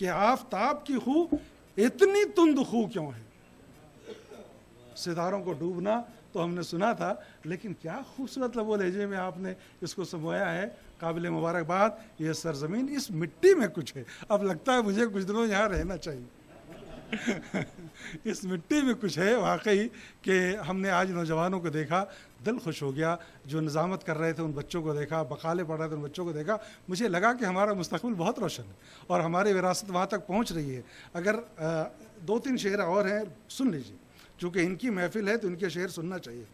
کہ آفتاب کی خو اتنی تند خو کیوں ہے. ستاروں کو ڈوبنا تو ہم نے سنا تھا، لیکن کیا خوبصورت لب و لہجے میں آپ نے اس کو سمویا ہے. قابل مبارکباد. یہ سرزمین، اس مٹی میں کچھ ہے. اب لگتا ہے مجھے کچھ دنوں یہاں رہنا چاہیے. اس مٹی میں کچھ ہے واقعی کہ ہم نے آج نوجوانوں کو دیکھا، دل خوش ہو گیا. جو نظامت کر رہے تھے ان بچوں کو دیکھا، بقالے پڑھ رہے تھے ان بچوں کو دیکھا. مجھے لگا کہ ہمارا مستقبل بہت روشن ہے اور ہماری وراثت وہاں تک پہنچ رہی ہے. اگر 2-3 شعر اور ہیں سن لیجیے، چونکہ ان کی محفل ہے تو ان کے شعر سننا چاہیے.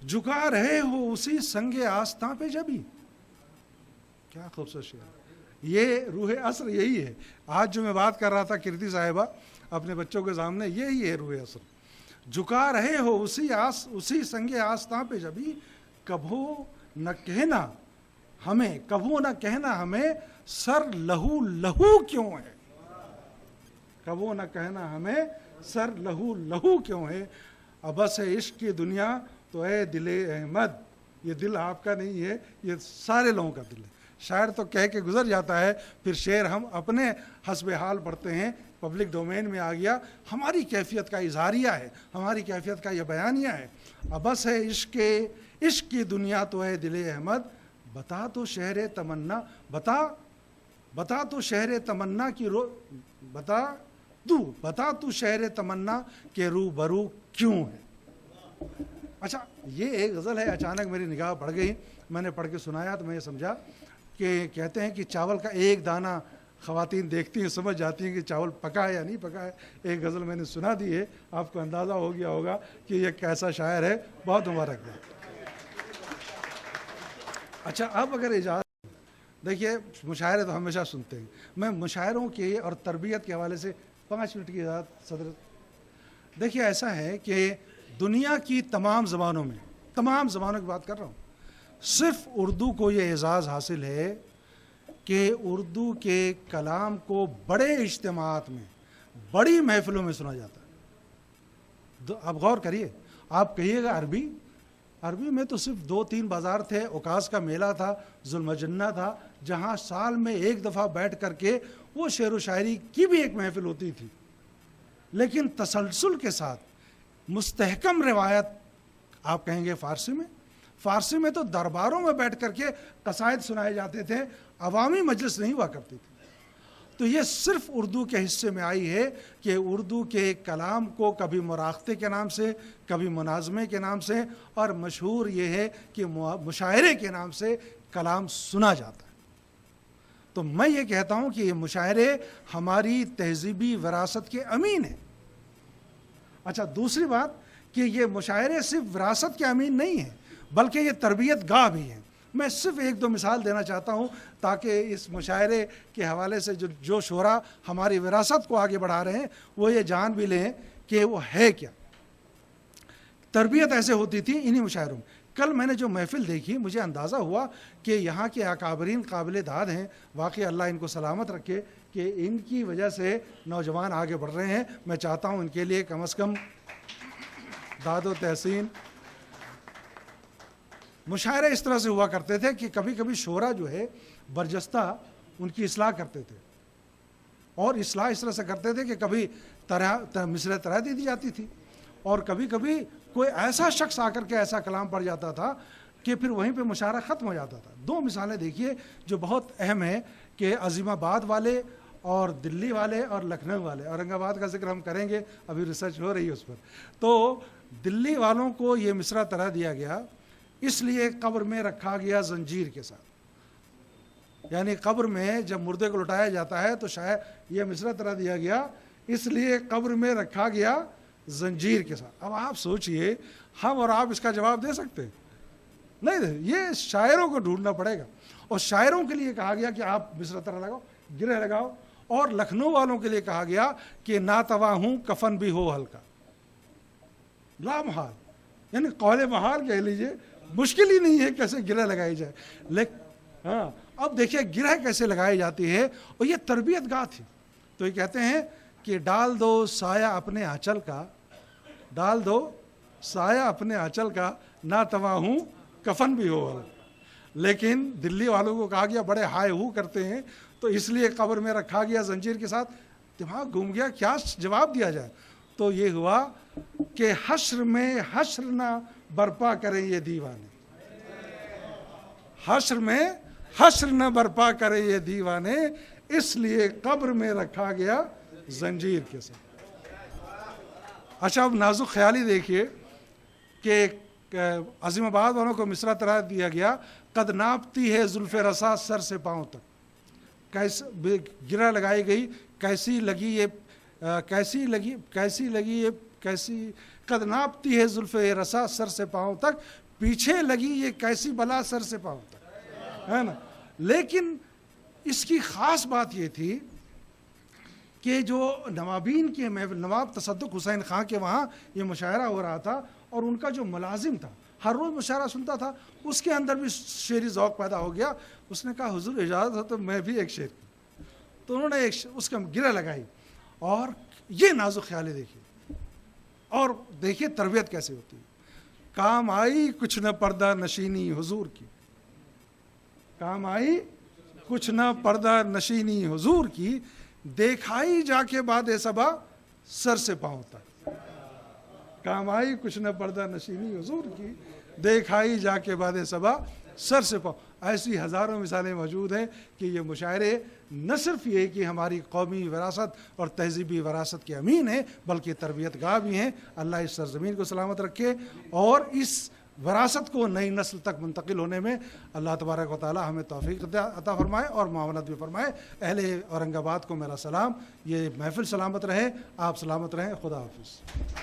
جھکا رہے ہو اسی سنگ آستاں پہ جبھی. کیا خوبصورت شعر. یہ روح عصر یہی ہے. آج جو میں بات کر رہا تھا کیرتی صاحبہ اپنے بچوں کے سامنے، یہی ہے روح عصر. جھکا رہے ہو اسی سنگ آستاں پہ جبھی، کبھو نہ کہنا ہمیں سر لہو لہو کیوں ہے. کبھو نہ کہنا ہمیں سر لہو لہو کیوں ہے. ابس ہے عشق کی دنیا تو اے دل احمد. یہ دل آپ کا نہیں ہے، یہ سارے لوگوں کا دل ہے. شاعر تو کہہ کے گزر جاتا ہے، پھر شعر ہم اپنے حسب حال پڑھتے ہیں. پبلک ڈومین میں آ گیا. ہماری کیفیت کا اظہاریہ ہے، ہماری کیفیت کا یہ بیانیہ ہے. ابس ہے عشق کی دنیا تو ہے دل احمد. بتا تو شہر تمنا، بتا تو شہر تمنا کی بتا تو شہر تمنا کے روبرو کیوں ہے. اچھا، یہ ایک غزل ہے. اچانک میری نگاہ پڑ گئی، میں نے پڑھ کے سنایا تو میں یہ سمجھا کہ کہتے ہیں کہ چاول کا ایک دانہ خواتین دیکھتی ہیں سمجھ جاتی ہیں کہ چاول پکا ہے یا نہیں پکا ہے. ایک غزل میں نے سنا دی ہے، آپ کو اندازہ ہو گیا ہوگا کہ یہ کیسا شاعر ہے. بہت مبارک ہے. اچھا، اب اگر اجازت دیکھیے، مشاعرے تو ہمیشہ سنتے ہیں. میں مشاعروں کے اور تربیت کے حوالے سے 5 منٹ کی اجازت صدر. دیکھیے، ایسا ہے کہ دنیا کی تمام زبانوں کی بات کر رہا ہوں، صرف اردو کو یہ اعزاز حاصل ہے کہ اردو کے کلام کو بڑے اجتماعات میں، بڑی محفلوں میں سنا جاتا ہے. آپ غور کریے، آپ کہیے گا عربی میں تو صرف 2-3 بازار تھے. اوکاس کا میلہ تھا، ذوالمجنہ تھا، جہاں سال میں ایک دفعہ بیٹھ کر کے وہ شعر و شاعری کی بھی ایک محفل ہوتی تھی. لیکن تسلسل کے ساتھ مستحکم روایت آپ کہیں گے فارسی میں تو درباروں میں بیٹھ کر کے قصائد سنائے جاتے تھے، عوامی مجلس نہیں ہوا کرتی تھی. تو یہ صرف اردو کے حصے میں آئی ہے کہ اردو کے کلام کو کبھی مراقبے کے نام سے، کبھی مناظمے کے نام سے، اور مشہور یہ ہے کہ مشاعرے کے نام سے کلام سنا جاتا ہے. تو میں یہ کہتا ہوں کہ یہ مشاعرے ہماری تہذیبی وراثت کے امین ہیں. اچھا، دوسری بات کہ یہ مشاعرے صرف وراثت کے امین نہیں ہیں بلکہ یہ تربیت گاہ بھی ہیں. میں صرف 1-2 مثال دینا چاہتا ہوں تاکہ اس مشاعرے کے حوالے سے جو شعراء ہماری وراثت کو آگے بڑھا رہے ہیں وہ یہ جان بھی لیں کہ وہ ہے کیا. تربیت ایسے ہوتی تھی انہی مشاعروں میں. کل میں نے جو محفل دیکھی مجھے اندازہ ہوا کہ یہاں کے اکابرین قابل داد ہیں. واقعی اللہ ان کو سلامت رکھے کہ ان کی وجہ سے نوجوان آگے بڑھ رہے ہیں. میں چاہتا ہوں ان کے لیے کم از کم داد و تحسین. مشاعرے اس طرح سے ہوا کرتے تھے کہ کبھی کبھی شعراء جو ہے برجستہ ان کی اصلاح کرتے تھے، اور اصلاح اس طرح سے کرتے تھے کہ کبھی مصرع طرح دی جاتی تھی، اور کبھی کبھی کوئی ایسا شخص آ کر کے ایسا کلام پڑھ جاتا تھا کہ پھر وہیں پہ مشاعرہ ختم ہو جاتا تھا. 2 مثالیں دیکھیے جو بہت اہم ہیں کہ عظیم آباد والے اور دلی والے اور لکھنؤ والے. اورنگ آباد کا ذکر ہم کریں گے، ابھی ریسرچ ہو رہی ہے اس پر. تو دلی والوں کو یہ مصرع طرح دیا گیا اس لیے قبر میں رکھا گیا زنجیر کے ساتھ. یعنی قبر میں جب مردے کو لٹایا جاتا ہے تو شاید یہ مصرع طرح دیا گیا اس لیے قبر میں رکھا گیا زنجیر کے ساتھ. اب آپ سوچئے ہم اور آپ اس کا جواب دے سکتے نہیں. یہ شاعروں کو ڈھونڈنا پڑے گا، اور شاعروں کے لیے کہا گیا کہ آپ مصرع طرح لگاؤ، گرہ لگاؤ. اور لکھنؤ والوں کے لیے کہا گیا کہ ناتوا ہوں کفن بھی ہو ہلکا. لامحال، یعنی قول محال کہہ لیجئے، مشکل ہی نہیں ہے کیسے گرہ لگائی جائے. لیکن اب دیکھیے گرہ کیسے لگائی جاتی ہے، اور یہ تربیت گاہ تھی. تو یہ کہتے ہیں کہ ڈال دو سایہ اپنے آنچل کا، ڈال دو سایہ اپنے آنچل کا، نہ توا ہوں کفن بھی ہو. لیکن دلی والوں کو کہا گیا بڑے ہائے ہو کرتے ہیں تو اس لیے قبر میں رکھا گیا زنجیر کے ساتھ. دماغ گھوم گیا, کیا جواب دیا جائے. تو یہ ہوا کہ حشر میں حشر نہ برپا کریں یہ دیوانے, حشر میں حشر نہ برپا کریں یہ دیوانے, اس لیے قبر میں رکھا گیا زنجیر کے ساتھ. اچھا اب نازک خیالی دیکھیے کہ عظیم آباد والوں کو مصرع طرح دیا گیا, قد ناپتی ہے زلف رسا سر سے پاؤں تک, کیسے گرہ لگائی گئی, کیسی لگی یہ کیسی قد ناپتی ہے زلف رسا سر سے پاؤں تک, پیچھے لگی یہ کیسی بلا سر سے پاؤں تک, ہے نا. لیکن اس کی خاص بات یہ تھی کہ جو نوابین کے نواب تصدق حسین خان کے وہاں یہ مشاعرہ ہو رہا تھا, اور ان کا جو ملازم تھا ہر روز مشاعرہ سنتا تھا, اس کے اندر بھی شعری ذوق پیدا ہو گیا. اس نے کہا حضور اجازت ہو تو میں بھی ایک شعر. تو انہوں نے اس کا گرہ لگائی, اور یہ نازک خیالی دیکھیے, اور دیکھیے تربیت کیسے ہوتی ہے. کام آئی کچھ نہ پردہ نشینی حضور کی, کام آئی کچھ نہ پردہ نشینی حضور کی, دیکھائی جا کے بعد صبا سر سے پاؤں تک. کام آئی کچھ نہ پردہ نشینی حضور کی, دیکھائی جا کے بعد صبا سر سے پاؤں. ایسی ہزاروں مثالیں موجود ہیں کہ یہ مشاعرے نہ صرف یہ کہ ہماری قومی وراثت اور تہذیبی وراثت کے امین ہیں, بلکہ تربیت گاہ بھی ہیں. اللہ اس سرزمین کو سلامت رکھے اور اس وراثت کو نئی نسل تک منتقل ہونے میں اللہ تبارک و تعالی ہمیں توفیق عطا فرمائے اور معاونت بھی فرمائے. اہل اورنگ آباد کو میرا سلام. یہ محفل سلامت رہے, آپ سلامت رہیں. خدا حافظ.